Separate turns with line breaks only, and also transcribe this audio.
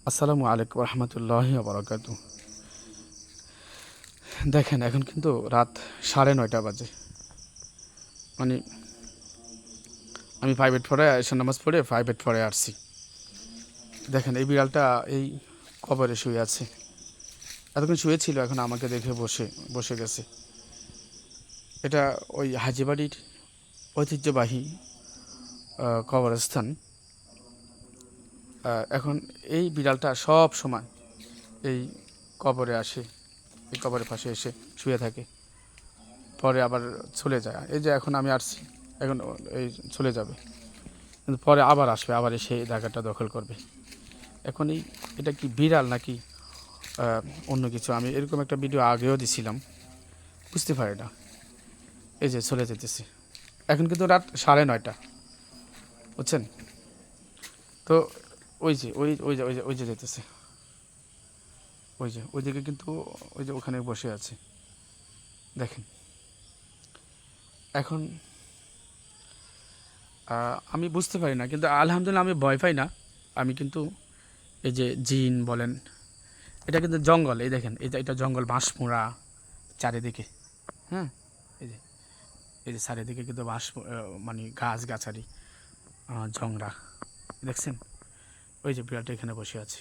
আসসালামু আলাইকুম রহমতুল্লাহি বারাকাতু। দেখেন এখন কিন্তু রাত 9:30 বাজে। মানে আমি প্রাইভেট পড়ে এসে নামাজ পড়ে প্রাইভেট পড়ে আসছি। দেখেন এই বিড়ালটা এই কবরে শুয়ে আছে। এতক্ষণ শুয়েছিল, এখন আমাকে দেখে বসে বসে গেছে। এটা ওই হাজিবাড়ির ঐতিহ্যবাহী কবরস্থান। এখন এই বিড়ালটা সব সময় এই কবরে আসে, এই কবরের পাশে এসে শুয়ে থাকে, পরে আবার চলে যায়। এই যে এখন আমি আসছি, এখন এই চলে যাবে, কিন্তু পরে আবার আসবে, আবার এসে এই জায়গাটা দখল করবে। এখন এটা কি বিড়াল নাকি অন্য কিছু, আমি এরকম একটা ভিডিও আগেও দিছিলাম, বুঝতে পারি না। এই যে চলে যেতেছে। এখন কিন্তু রাত 9:30, বুঝছেন তো? ওই যে ওই যে যেতেছে, ওই যে ওইদিকে কিন্তু, ওই যে ওখানে বসে আছে দেখেন। এখন আমি বুঝতে পারি না, কিন্তু আলহামদুলিল্লাহ আমি ভয় পাই না। আমি কিন্তু এই যে জিন বলেন, এটা কিন্তু জঙ্গল, এই দেখেন এটা জঙ্গল, বাঁশমোড়া চারিদিকে। হ্যাঁ, এই যে এই যে চারিদিকে কিন্তু মানে গাছ গাছালি, জংরা দেখছেন। ওই যে বিড়ালটা এখানে বসে আছে।